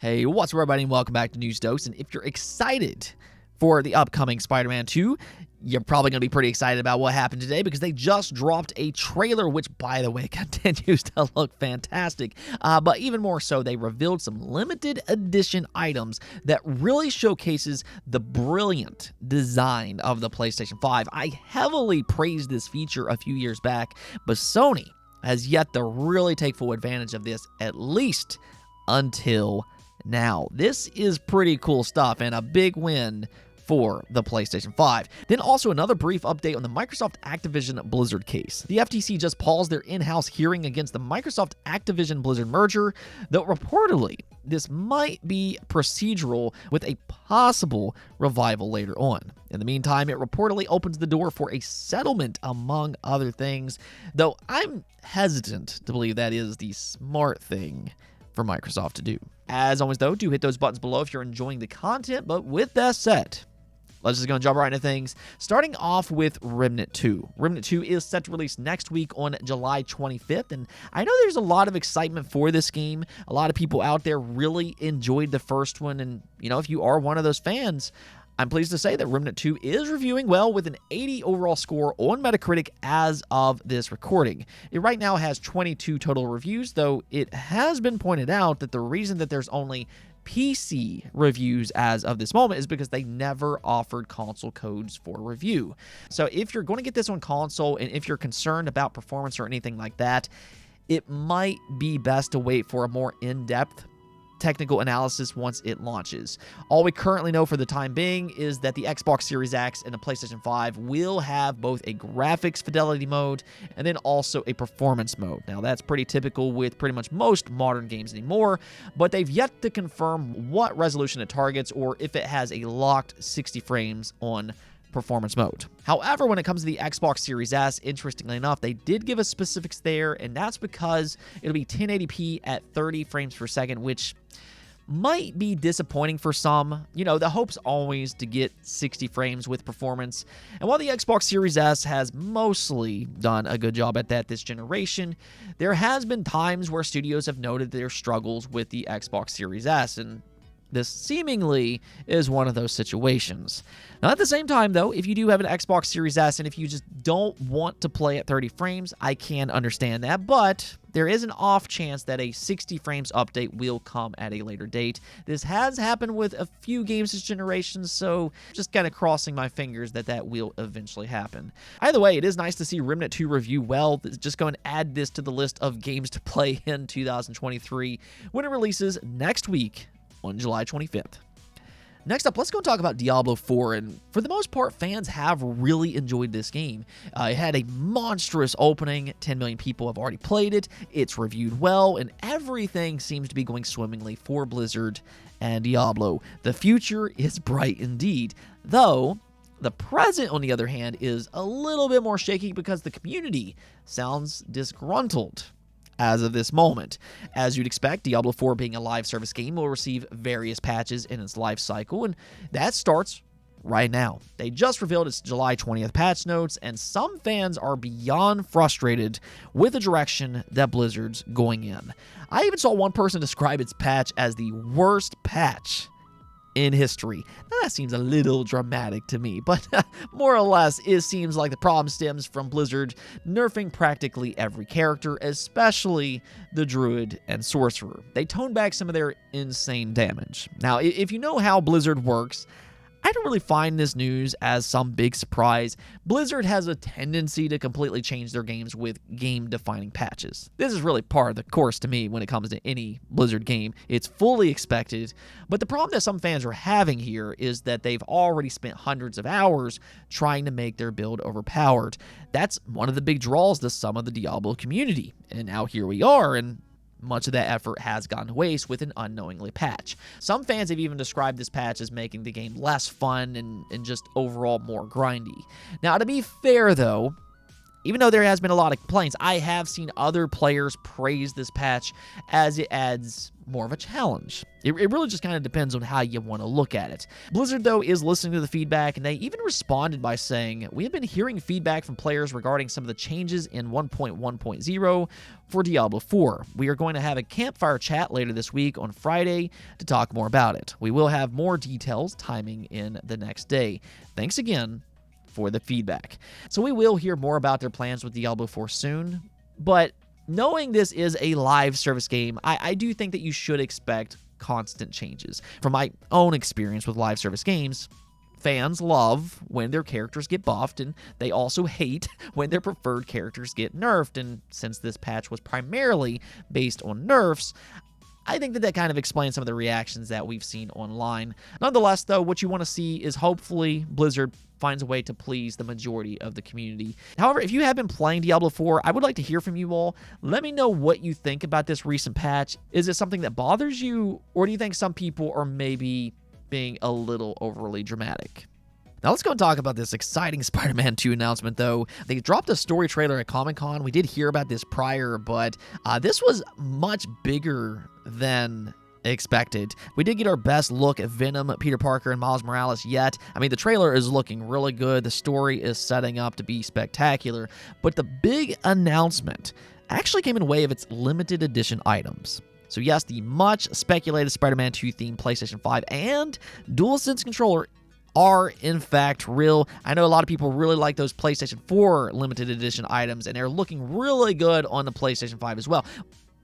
Hey, what's up, everybody, and welcome back to News Dose. And if you're excited for the upcoming Spider-Man 2, you're probably going to be pretty excited about what happened today because they just dropped a trailer, which, by the way, continues to look fantastic. But even more so, they revealed some limited edition items that really showcases the brilliant design of the PlayStation 5. I heavily praised this feature a few years back, but Sony has yet to really take full advantage of this, at least until now. This is pretty cool stuff and a big win for the PlayStation 5. Then also another brief update on the Microsoft Activision Blizzard case. The FTC just paused their in-house hearing against the Microsoft Activision Blizzard merger, though reportedly this might be procedural with a possible revival later on. In the meantime, it reportedly opens the door for a settlement, among other things, though I'm hesitant to believe that is the smart thing for Microsoft to do. As always, though, do hit those buttons below if you're enjoying the content. But with that said, let's just go and jump right into things. Starting off with Remnant 2. Remnant 2 is set to release next week on July 25th, and I know there's a lot of excitement for this game. A lot of people out there really enjoyed the first one, and, you know, if you are one of those fans, I'm pleased to say that Remnant 2 is reviewing well with an 80 overall score on Metacritic as of this recording. It right now has 22 total reviews, though it has been pointed out that the reason that there's only PC reviews as of this moment is because they never offered console codes for review. So if you're going to get this on console and if you're concerned about performance or anything like that, it might be best to wait for a more in-depth technical analysis once it launches. All we currently know for the time being is that the Xbox Series X and the PlayStation 5 will have both a graphics fidelity mode and then also a performance mode. Now, that's pretty typical with pretty much most modern games anymore, but they've yet to confirm what resolution it targets or if it has a locked 60 frames on performance mode. However, when it comes to the Xbox Series S, interestingly enough, they did give us specifics there, and that's because it'll be 1080p at 30 frames per second, which might be disappointing for some. You know, the hope's always to get 60 frames with performance, and while the Xbox Series S has mostly done a good job at that this generation, there has been times where studios have noted their struggles with the Xbox Series S, and this seemingly is one of those situations. Now, at the same time, though, if you do have an Xbox Series S and if you just don't want to play at 30 frames, I can understand that, but there is an off chance that a 60 frames update will come at a later date. This has happened with a few games this generation, so just kind of crossing my fingers that that will eventually happen. Either way, it is nice to see Remnant 2 review well. Just go and add this to the list of games to play in 2023 when it releases next week on July 25th. Next up, let's go talk about Diablo 4, and for the most part, fans have really enjoyed this game. It had a monstrous opening, 10 million people have already played it, it's reviewed well, and everything seems to be going swimmingly for Blizzard and Diablo. The future is bright indeed, though the present, on the other hand, is a little bit more shaky because the community sounds disgruntled as of this moment. As you'd expect, Diablo 4 being a live service game will receive various patches in its life cycle, and that starts right now. They just revealed its July 20th patch notes, and some fans are beyond frustrated with the direction that Blizzard's going in. I even saw one person describe its patch as the worst patch in history. Now, that seems a little dramatic to me, but more or less, it seems like the problem stems from Blizzard nerfing practically every character, especially the Druid and Sorcerer. They toned back some of their insane damage. Now, if you know how Blizzard works, I don't really find this news as some big surprise. Blizzard has a tendency to completely change their games with game-defining patches. This is really par of the course to me when it comes to any Blizzard game. It's fully expected, but the problem that some fans are having here is that they've already spent hundreds of hours trying to make their build overpowered. That's one of the big draws to some of the Diablo community, and now here we are, and much of that effort has gone to waste with an unknowingly patch. Some fans have even described this patch as making the game less fun and just overall more grindy. Now, to be fair, though, even though there has been a lot of complaints, I have seen other players praise this patch as it adds more of a challenge. It really just kind of depends on how you want to look at it. Blizzard, though, is listening to the feedback, and they even responded by saying, "We have been hearing feedback from players regarding some of the changes in 1.1.0 for Diablo 4. We are going to have a campfire chat later this week on Friday to talk more about it. We will have more details timing in the next day. Thanks again for the feedback." So we will hear more about their plans with Diablo 4 soon, but knowing this is a live service game, I do think that you should expect constant changes. From my own experience with live service games, fans love when their characters get buffed, and they also hate when their preferred characters get nerfed, and since this patch was primarily based on nerfs, I think that kind of explains some of the reactions that we've seen online. Nonetheless, though, what you want to see is hopefully Blizzard finds a way to please the majority of the community. However, if you have been playing Diablo 4, I would like to hear from you all. Let me know what you think about this recent patch. Is it something that bothers you, or do you think some people are maybe being a little overly dramatic? Now let's go and talk about this exciting Spider-Man 2 announcement, though. They dropped a story trailer at Comic-Con. We did hear about this prior, but this was much bigger than expected. We did get our best look at Venom, Peter Parker, and Miles Morales yet. I mean, the trailer is looking really good. The story is setting up to be spectacular, but the big announcement actually came in way of its limited edition items. So yes, the much speculated Spider-Man 2 themed PlayStation 5 and DualSense controller are in fact real. I know a lot of people really like those PlayStation 4 limited edition items, and they're looking really good on the PlayStation 5 as well.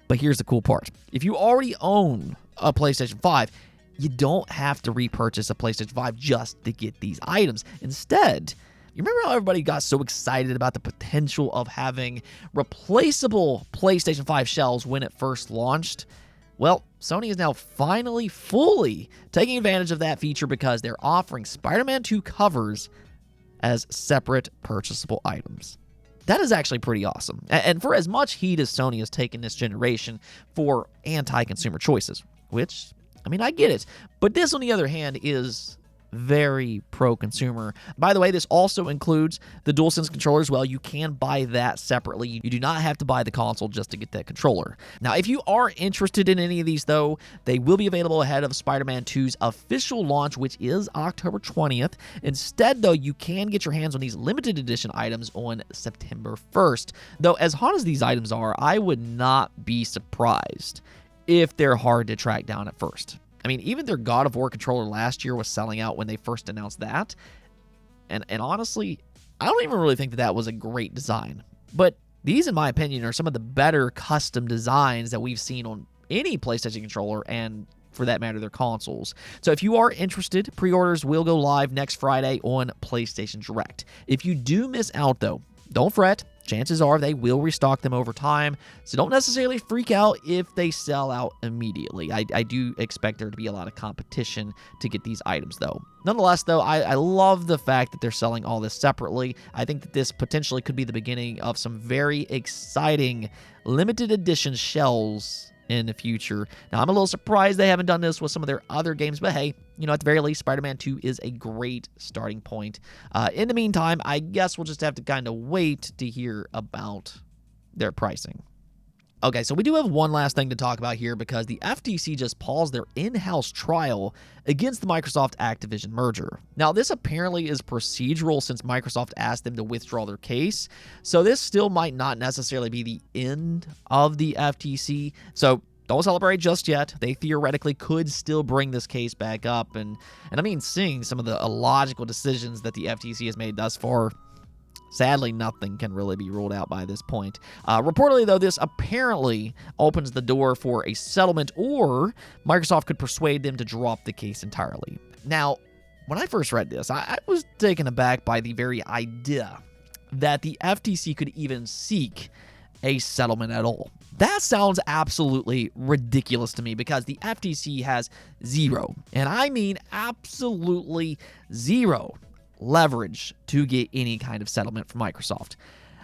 But here's the cool part. If you already own a PlayStation 5, you don't have to repurchase a PlayStation 5 just to get these items. Instead, you remember how everybody got so excited about the potential of having replaceable PlayStation 5 shells when it first launched? Well, Sony is now finally fully taking advantage of that feature because they're offering Spider-Man 2 covers as separate purchasable items. That is actually pretty awesome. And for as much heat as Sony has taken this generation for anti-consumer choices, which, I mean, I get it. But this, on the other hand, is very pro-consumer. By the way, this also includes the DualSense controller as well. You can buy that separately. You do not have to buy the console just to get that controller. Now, if you are interested in any of these, though, they will be available ahead of Spider-Man 2's official launch, which is October 20th. Instead, though, you can get your hands on these limited edition items on September 1st. Though, as hot as these items are, I would not be surprised if they're hard to track down at first. I mean, even their God of War controller last year was selling out when they first announced that. And honestly, I don't even really think that was a great design. But these, in my opinion, are some of the better custom designs that we've seen on any PlayStation controller and, for that matter, their consoles. So if you are interested, pre-orders will go live next Friday on PlayStation Direct. If you do miss out, though, don't fret. Chances are they will restock them over time, so don't necessarily freak out if they sell out immediately. I do expect there to be a lot of competition to get these items, though. Nonetheless, though, I love the fact that they're selling all this separately. I think that this potentially could be the beginning of some very exciting limited edition shells in the future. Now, I'm a little surprised they haven't done this with some of their other games, but hey, you know, at the very least, Spider-Man 2 is a great starting point. In the meantime, I guess we'll just have to kind of wait to hear about their pricing. Okay, so we do have one last thing to talk about here because the FTC just paused their in-house trial against the Microsoft Activision merger. Now, this apparently is procedural since Microsoft asked them to withdraw their case, so this still might not necessarily be the end of the FTC, so don't celebrate just yet. They theoretically could still bring this case back up, and I mean, seeing some of the illogical decisions that the FTC has made thus far, sadly, nothing can really be ruled out by this point. Reportedly, though, this apparently opens the door for a settlement, or Microsoft could persuade them to drop the case entirely. Now, when I first read this, I was taken aback by the very idea that the FTC could even seek a settlement at all. That sounds absolutely ridiculous to me because the FTC has zero, and I mean absolutely zero, leverage to get any kind of settlement from Microsoft.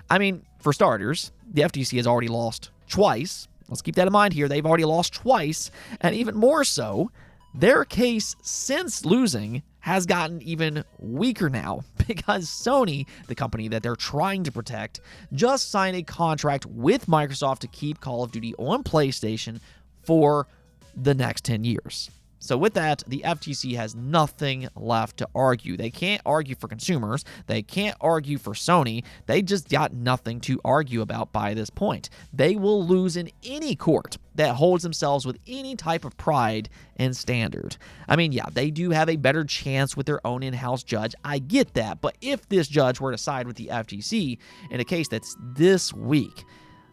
I mean, for starters, the FTC has already lost twice. Let's keep that in mind here. They've already lost twice, and even more so, their case since losing has gotten even weaker now because Sony, the company that they're trying to protect, just signed a contract with Microsoft to keep Call of Duty on PlayStation for the next 10 years. So with that, the FTC has nothing left to argue. They can't argue for consumers. They can't argue for Sony. They just got nothing to argue about by this point. They will lose in any court that holds themselves with any type of pride and standard. I mean, yeah, they do have a better chance with their own in-house judge. I get that. But if this judge were to side with the FTC in a case that's this weak,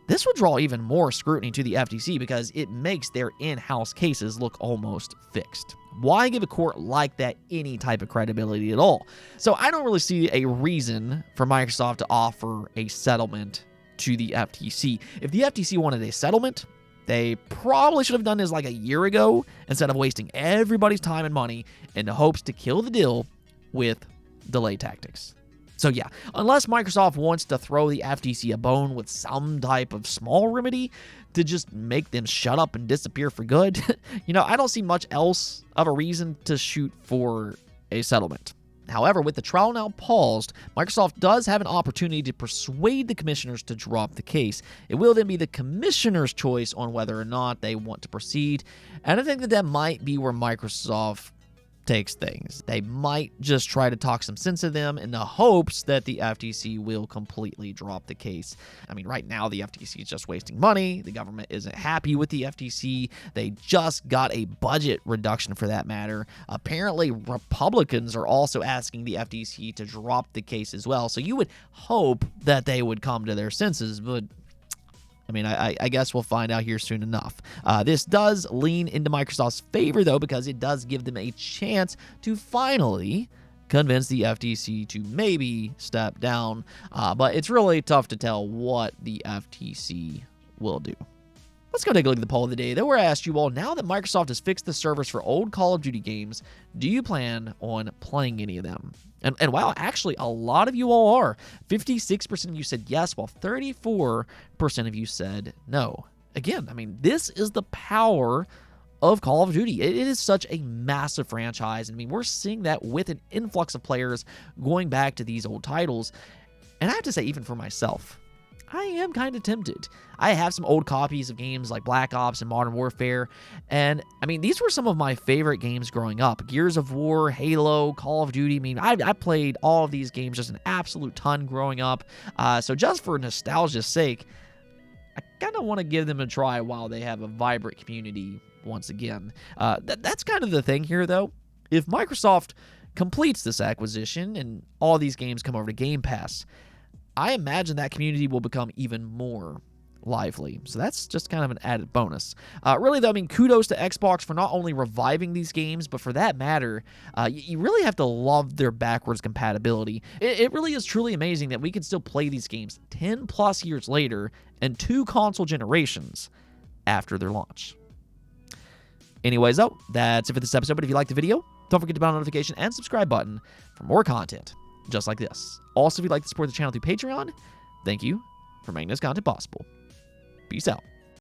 this would draw even more scrutiny to the FTC because it makes their in-house cases look almost fixed. Why give a court like that any type of credibility at all? So I don't really see a reason for Microsoft to offer a settlement to the FTC. If the FTC wanted a settlement, they probably should have done this like a year ago instead of wasting everybody's time and money in the hopes to kill the deal with delay tactics. So yeah, unless Microsoft wants to throw the FTC a bone with some type of small remedy to just make them shut up and disappear for good, I don't see much else of a reason to shoot for a settlement. However, with the trial now paused, Microsoft does have an opportunity to persuade the commissioners to drop the case. It will then be the commissioners' choice on whether or not they want to proceed, and I think that might be where Microsoft takes things. They might just try to talk some sense of them in the hopes that the FTC will completely drop the case. I mean, right now, the FTC is just wasting money. The government isn't happy with the FTC. They just got a budget reduction for that matter. Apparently, Republicans are also asking the FTC to drop the case as well. So you would hope that they would come to their senses, but I mean, I guess we'll find out here soon enough. This does lean into Microsoft's favor, though, because it does give them a chance to finally convince the FTC to maybe step down. But it's really tough to tell what the FTC will do. Let's go take a look at the poll of the day. Though we're asked you all, now that Microsoft has fixed the servers for old Call of Duty games, do you plan on playing any of them? And wow, actually, a lot of you all are. 56% of you said yes, while 34% of you said no. Again, I mean, this is the power of Call of Duty. It is such a massive franchise. I mean, we're seeing that with an influx of players going back to these old titles. And I have to say, even for myself, I am kind of tempted. I have some old copies of games like Black Ops and Modern Warfare, and I mean, these were some of my favorite games growing up. Gears of War, Halo, Call of Duty. I mean, I played all of these games just an absolute ton growing up, so just for nostalgia's sake, I kind of want to give them a try while they have a vibrant community once again. That's kind of the thing here, though. If Microsoft completes this acquisition and all these games come over to Game Pass, I imagine that community will become even more lively. So that's just kind of an added bonus. Really, though, I mean, kudos to Xbox for not only reviving these games, but for that matter, you really have to love their backwards compatibility. It really is truly amazing that we can still play these games 10 plus years later and 2 console generations after their launch. Anyways, though, that's it for this episode. But if you liked the video, don't forget to hit the notification and subscribe button for more content just like this. Also, if you'd like to support the channel through Patreon, thank you for making this content possible. Peace out.